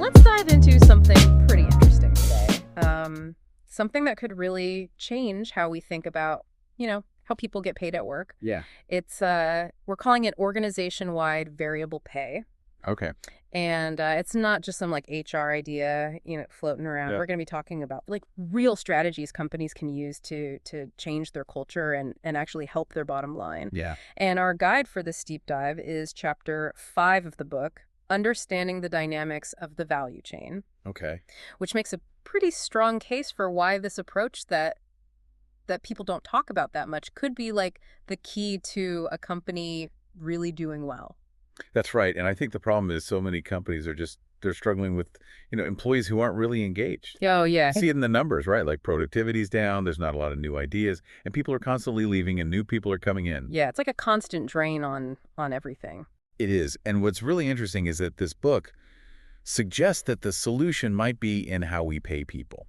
let's dive into something pretty interesting today. Something that could really change how we think about, how people get paid at work. Yeah. It's we're calling it organization-wide variable pay. Okay. And it's not just some like HR idea, floating around. Yeah. We're going to be talking about like real strategies companies can use to change their culture and actually help their bottom line. Yeah. And our guide for this deep dive is chapter 5 of the book, Understanding the Dynamics of the Value Chain, Okay. which makes a pretty strong case for why this approach that people don't talk about that much could be like the key to a company really doing well. That's right. And I think the problem is so many companies they're struggling with, employees who aren't really engaged. Oh, yeah. You see it in the numbers, right? Like productivity's down, there's not a lot of new ideas, and people are constantly leaving and new people are coming in. Yeah, it's like a constant drain on everything. It is. And what's really interesting is that this book suggests that the solution might be in how we pay people.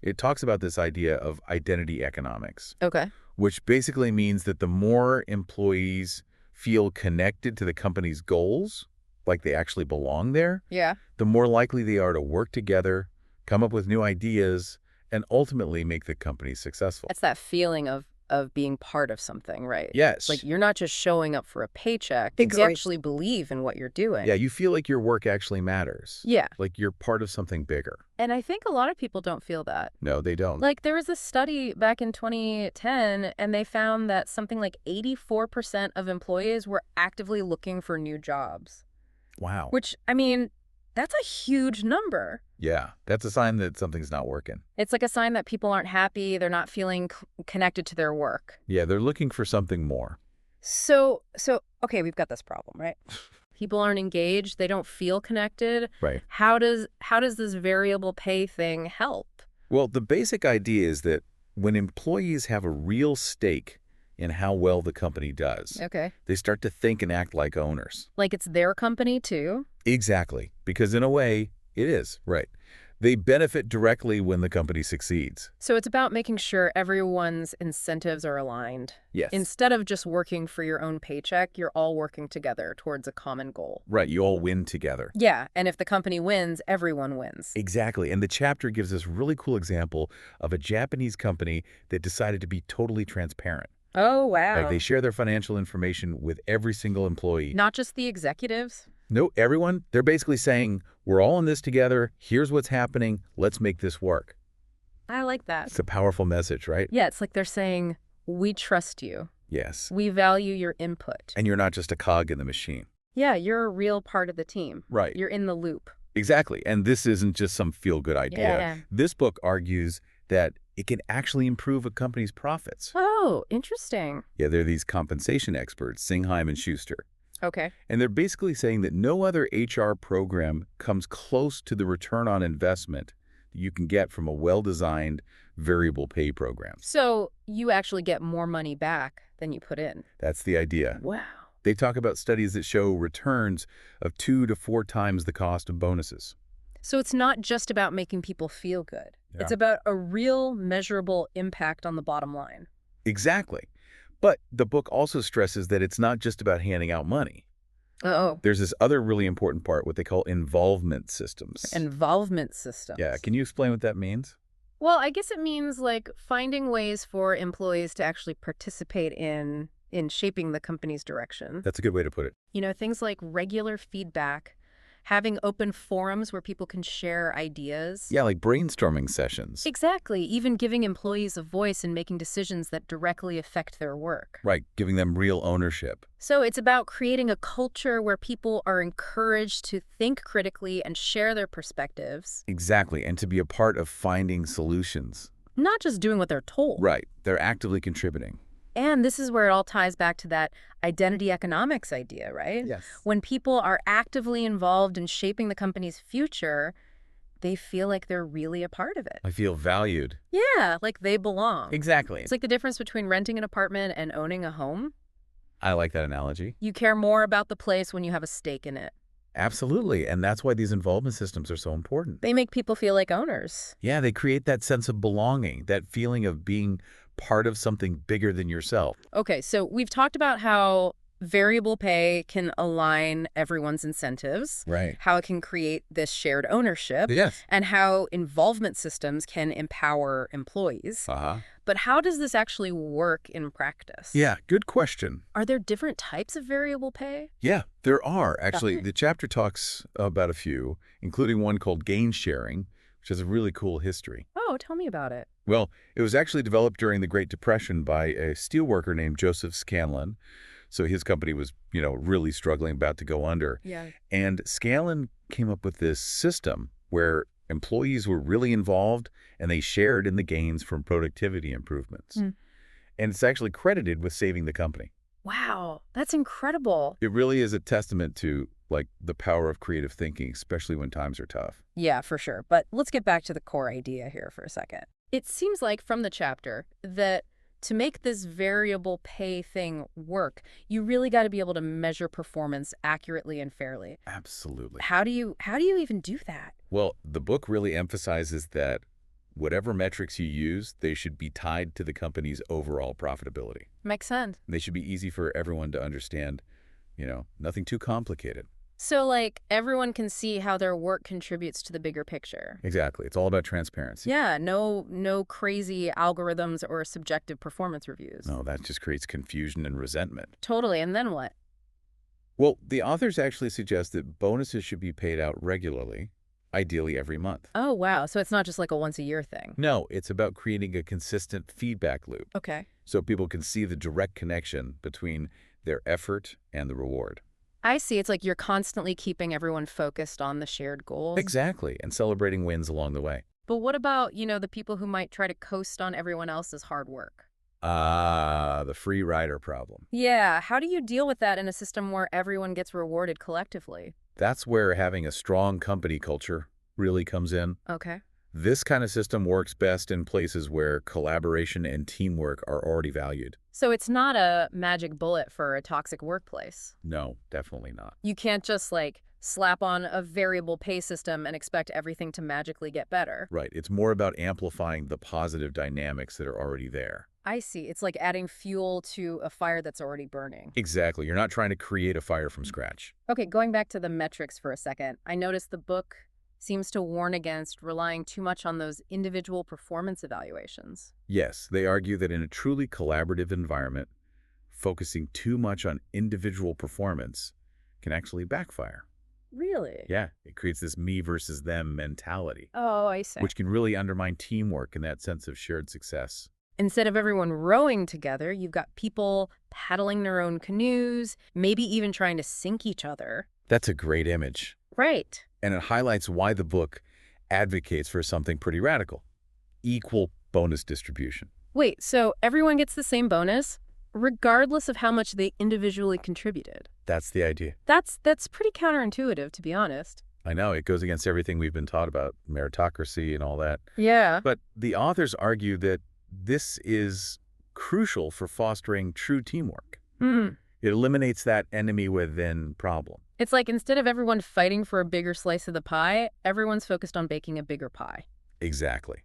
It talks about this idea of identity economics, Okay. which basically means that the more employees feel connected to the company's goals, like they actually belong there, Yeah. the more likely they are to work together, come up with new ideas, and ultimately make the company successful. That's that feeling of being part of something, right? Yes. Like you're not just showing up for a paycheck. You actually believe in what you're doing. Yeah, you feel like your work actually matters. Yeah. Like you're part of something bigger. And I think a lot of people don't feel that. No, they don't. Like there was a study back in 2010, and they found that something like 84% of employees were actively looking for new jobs. Wow. Which, I mean, that's a huge number. Yeah, that's a sign that something's not working. It's like a sign that people aren't happy. They're not feeling connected to their work. Yeah, they're looking for something more. So, okay, we've got this problem, right? People aren't engaged. They don't feel connected. Right. How does this variable pay thing help? Well, the basic idea is that when employees have a real stake in how well the company does, Okay. they start to think and act like owners. Like it's their company too? Exactly. Because in a way, it is, right. They benefit directly when the company succeeds. So it's about making sure everyone's incentives are aligned. Yes. Instead of just working for your own paycheck, you're all working together towards a common goal. Right, you all win together. Yeah, and if the company wins, everyone wins. Exactly. And the chapter gives this really cool example of a Japanese company that decided to be totally transparent. Oh, wow. Like they share their financial information with every single employee. Not just the executives? No, everyone. They're basically saying, we're all in this together. Here's what's happening. Let's make this work. I like that. It's a powerful message, right? Yeah, it's like they're saying, we trust you. Yes. We value your input. And you're not just a cog in the machine. Yeah, you're a real part of the team. Right. You're in the loop. Exactly. And this isn't just some feel-good idea. Yeah. This book argues that it can actually improve a company's profits. Oh, interesting. Yeah, they're these compensation experts, Singheim and Schuster. Okay. And they're basically saying that no other HR program comes close to the return on investment that you can get from a well-designed variable pay program. So you actually get more money back than you put in. That's the idea. Wow. They talk about studies that show returns of 2 to 4 times the cost of bonuses. So it's not just about making people feel good. Yeah. It's about a real measurable impact on the bottom line. Exactly. But the book also stresses that it's not just about handing out money. Oh. There's this other really important part, what they call involvement systems. Involvement systems. Yeah, can you explain what that means? Well, I guess it means like finding ways for employees to actually participate in shaping the company's direction. That's a good way to put it. Things like regular feedback, having open forums where people can share ideas. Yeah, like brainstorming sessions. Exactly. Even giving employees a voice in making decisions that directly affect their work. Right, giving them real ownership. So it's about creating a culture where people are encouraged to think critically and share their perspectives. Exactly, and to be a part of finding solutions. Not just doing what they're told. Right, they're actively contributing. And this is where it all ties back to that identity economics idea, right? Yes. When people are actively involved in shaping the company's future, they feel like they're really a part of it. I feel valued. Yeah, like they belong. Exactly. It's like the difference between renting an apartment and owning a home. I like that analogy. You care more about the place when you have a stake in it. Absolutely, and that's why these involvement systems are so important. They make people feel like owners. Yeah, they create that sense of belonging, that feeling of being part of something bigger than yourself. Okay, so we've talked about how variable pay can align everyone's incentives, Right. how it can create this shared ownership, Yes. and how involvement systems can empower employees. Uh-huh. But how does this actually work in practice? Yeah, good question. Are there different types of variable pay? Yeah, there are. Got Actually, it. the chapter talks about a few, including one called gain sharing, which has a really cool history. Oh, tell me about it. Well, it was actually developed during the Great Depression by a steelworker named Joseph Scanlon. So his company was, really struggling, about to go under. Yeah. And Scanlon came up with this system where employees were really involved and they shared in the gains from productivity improvements. Mm. And it's actually credited with saving the company. Wow, that's incredible. It really is a testament to, like, the power of creative thinking, especially when times are tough. Yeah, for sure. But let's get back to the core idea here for a second. It seems like from the chapter that to make this variable pay thing work, you really got to be able to measure performance accurately and fairly. Absolutely. How do you even do that? Well, the book really emphasizes that whatever metrics you use, they should be tied to the company's overall profitability. Makes sense. They should be easy for everyone to understand, nothing too complicated. So like everyone can see how their work contributes to the bigger picture. Exactly. It's all about transparency. Yeah, no crazy algorithms or subjective performance reviews. No, that just creates confusion and resentment. Totally. And then what? Well, the authors actually suggest that bonuses should be paid out regularly, ideally every month. Oh, wow. So it's not just like a once a year thing. No, it's about creating a consistent feedback loop Okay. so people can see the direct connection between their effort and the reward. I see. It's like you're constantly keeping everyone focused on the shared goals. Exactly, and celebrating wins along the way. But what about, the people who might try to coast on everyone else's hard work? Ah, the free rider problem. Yeah, how do you deal with that in a system where everyone gets rewarded collectively? That's where having a strong company culture really comes in. Okay. This kind of system works best in places where collaboration and teamwork are already valued. So it's not a magic bullet for a toxic workplace. No, definitely not. You can't just like slap on a variable pay system and expect everything to magically get better. Right. It's more about amplifying the positive dynamics that are already there. I see. It's like adding fuel to a fire that's already burning. Exactly. You're not trying to create a fire from scratch. Okay, going back to the metrics for a second, I noticed the book seems to warn against relying too much on those individual performance evaluations. Yes, they argue that in a truly collaborative environment, focusing too much on individual performance can actually backfire. Really? Yeah, it creates this me versus them mentality, Oh, I see. which can really undermine teamwork and that sense of shared success. Instead of everyone rowing together, you've got people paddling their own canoes, maybe even trying to sink each other. That's a great image. Right. And it highlights why the book advocates for something pretty radical: equal bonus distribution. Wait, so everyone gets the same bonus, regardless of how much they individually contributed? That's the idea. That's pretty counterintuitive, to be honest. I know, it goes against everything we've been taught about meritocracy and all that. Yeah. But the authors argue that this is crucial for fostering true teamwork. Hmm. It eliminates that enemy within problem. It's like instead of everyone fighting for a bigger slice of the pie, everyone's focused on baking a bigger pie. Exactly.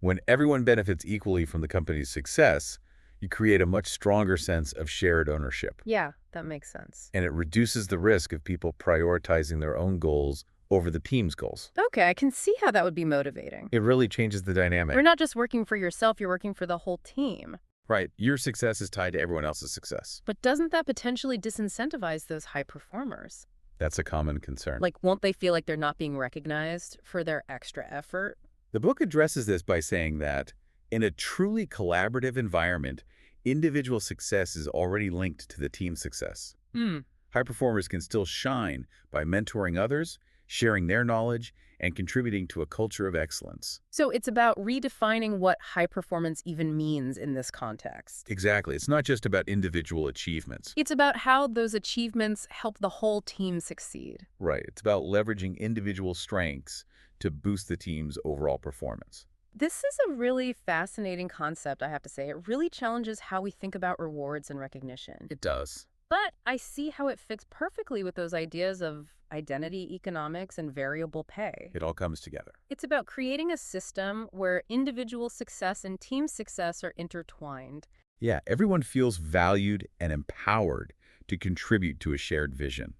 When everyone benefits equally from the company's success, you create a much stronger sense of shared ownership. Yeah, that makes sense. And it reduces the risk of people prioritizing their own goals over the team's goals. Okay, I can see how that would be motivating. It really changes the dynamic. You're not just working for yourself, you're working for the whole team. Right. Your success is tied to everyone else's success. But doesn't that potentially disincentivize those high performers? That's a common concern. Like, won't they feel like they're not being recognized for their extra effort? The book addresses this by saying that in a truly collaborative environment, individual success is already linked to the team success. Hmm. High performers can still shine by mentoring others, sharing their knowledge, and contributing to a culture of excellence. So it's about redefining what high performance even means in this context. Exactly. It's not just about individual achievements. It's about how those achievements help the whole team succeed. Right. It's about leveraging individual strengths to boost the team's overall performance. This is a really fascinating concept, I have to say. It really challenges how we think about rewards and recognition. It does. But I see how it fits perfectly with those ideas of identity economics and variable pay. It all comes together. It's about creating a system where individual success and team success are intertwined. Yeah, everyone feels valued and empowered to contribute to a shared vision.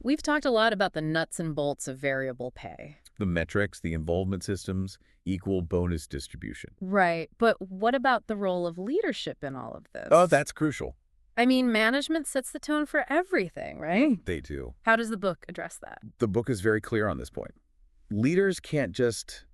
We've talked a lot about the nuts and bolts of variable pay. The metrics, the involvement systems, equal bonus distribution. Right, but what about the role of leadership in all of Oh, this? that's crucial. I mean, management sets the tone for everything, right? They do. How does the book address that? The book is very clear on this point. Leaders can't just,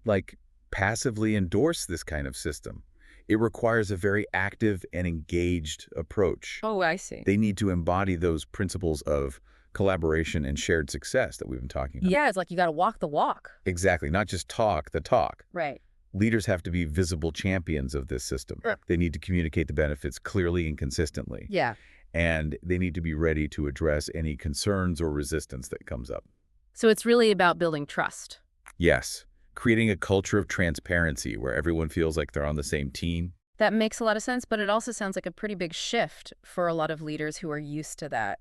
like, passively endorse this kind of system. It requires a very active and engaged approach. Oh, I see. They need to embody those principles of collaboration and shared success that we've been talking about. Yeah, it's like you got to walk the walk. Exactly. Not just talk the talk. Right. Leaders have to be visible champions of this system. They need to communicate the benefits clearly and consistently. Yeah. And they need to be ready to address any concerns or resistance that comes up. So it's really about building trust. Yes. Creating a culture of transparency where everyone feels like they're on the same team. That makes a lot of sense, but it also sounds like a pretty big shift for a lot of leaders who are used to that,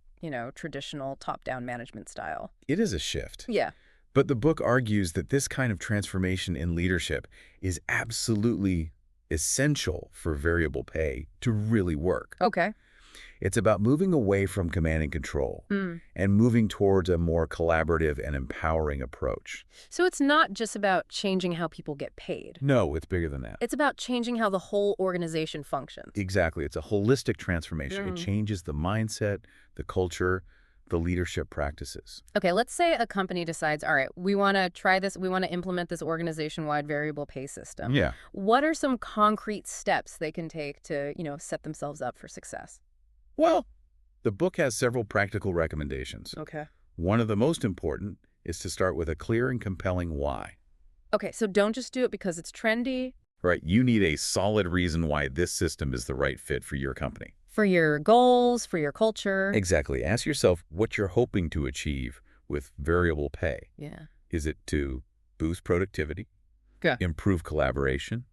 traditional top-down management style. It is a shift. Yeah. But the book argues that this kind of transformation in leadership is absolutely essential for variable pay to really work. Okay. It's about moving away from command and control and moving towards a more collaborative and empowering approach. So it's not just about changing how people get paid. No, it's bigger than that. It's about changing how the whole organization functions. Exactly. It's a holistic transformation. It changes the mindset, the culture, the leadership practices. Okay, let's say a company decides, all right, we want to try this, we want to implement this organization-wide variable pay system. Yeah. What are some concrete steps they can take to, set themselves up for success? Well, the book has several practical recommendations. Okay. One of the most important is to start with a clear and compelling why. Okay, so don't just do it because it's trendy. Right, you need a solid reason why this system is the right fit for your company. For your goals, for your culture. Exactly. Ask yourself what you're hoping to achieve with variable pay. Yeah. Is it to boost productivity, Yeah. improve collaboration,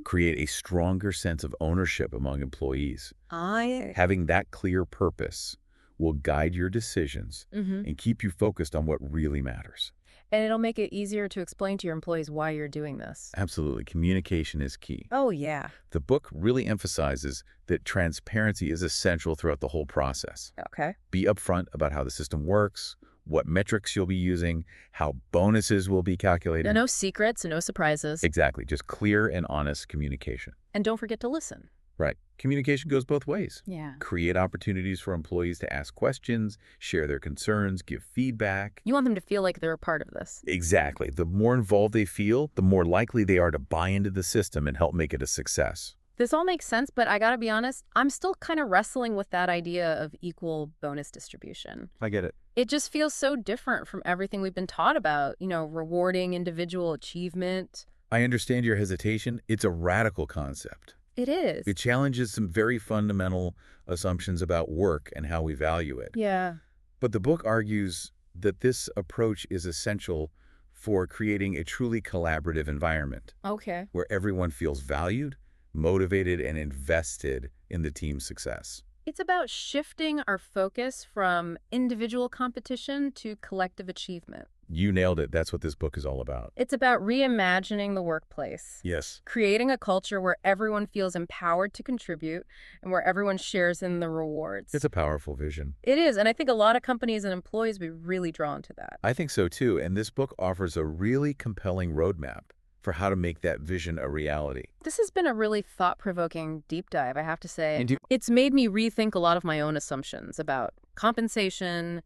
create a stronger sense of ownership among employees? Having that clear purpose will guide your decisions and keep you focused on what really matters. And it'll make it easier to explain to your employees why you're doing this. Absolutely. Communication is key. Oh, yeah. The book really emphasizes that transparency is essential throughout the whole process. Okay. Be upfront about how the system works, what metrics you'll be using, how bonuses will be calculated. No secrets, no surprises. Exactly. Just clear and honest communication. And don't forget to listen. Right. Communication goes both ways. Yeah. Create opportunities for employees to ask questions, share their concerns, give feedback. You want them to feel like they're a part of this. Exactly. The more involved they feel, the more likely they are to buy into the system and help make it a success. This all makes sense, but I gotta be honest, I'm still kind of wrestling with that idea of equal bonus distribution. I get it. It just feels so different from everything we've been taught about, rewarding individual achievement. I understand your hesitation. It's a radical concept. It is. It challenges some very fundamental assumptions about work and how we value it. Yeah. But the book argues that this approach is essential for creating a truly collaborative environment Okay. where everyone feels valued, motivated, and invested in the team's success. It's about shifting our focus from individual competition to collective achievement. You nailed it. That's what this book is all about. It's about reimagining the workplace. Yes. Creating a culture where everyone feels empowered to contribute and where everyone shares in the rewards. It's a powerful vision. It is, and I think a lot of companies and employees would be really drawn to that. I think so too, and this book offers a really compelling roadmap for how to make that vision a reality. This has been a really thought-provoking deep dive, I have to say. And It's made me rethink a lot of my own assumptions about compensation,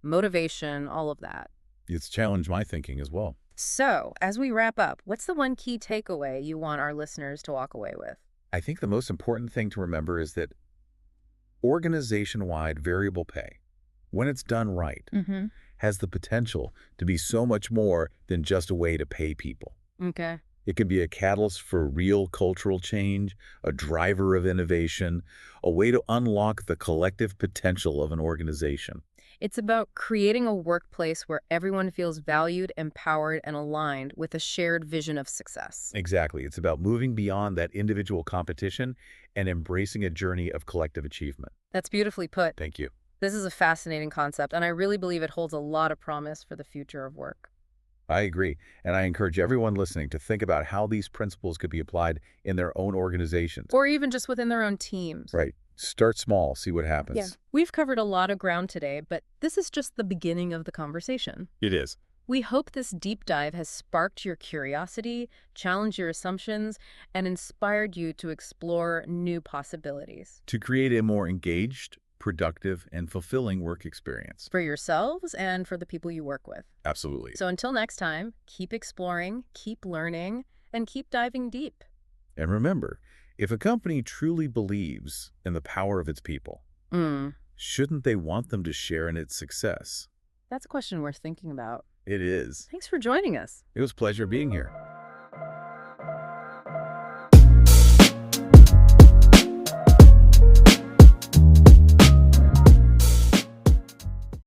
motivation, all of that. It's challenged my thinking as well. So, as we wrap up, what's the one key takeaway you want our listeners to walk away with? I think the most important thing to remember is that organization-wide variable pay, when it's done right, has the potential to be so much more than just a way to pay people. Okay. It can be a catalyst for real cultural change, a driver of innovation, a way to unlock the collective potential of an organization. It's about creating a workplace where everyone feels valued, empowered, and aligned with a shared vision of success. Exactly. It's about moving beyond that individual competition and embracing a journey of collective achievement. That's beautifully put. Thank you. This is a fascinating concept, and I really believe it holds a lot of promise for the future of work. I agree, and I encourage everyone listening to think about how these principles could be applied in their own organizations. Or even just within their own teams. Right. Start small, see what happens. We've covered a lot of ground today, but this is just the beginning of the conversation. It is. We hope this deep dive has sparked your curiosity, challenged your assumptions, and inspired you to explore new possibilities. To create a more engaged, productive, and fulfilling work experience. For yourselves and for the people you work with. Absolutely. So until next time, keep exploring, keep learning, and keep diving deep. And remember, if a company truly believes in the power of its people, shouldn't they want them to share in its success? That's a question worth thinking about. It is. Thanks for joining us. It was a pleasure being here.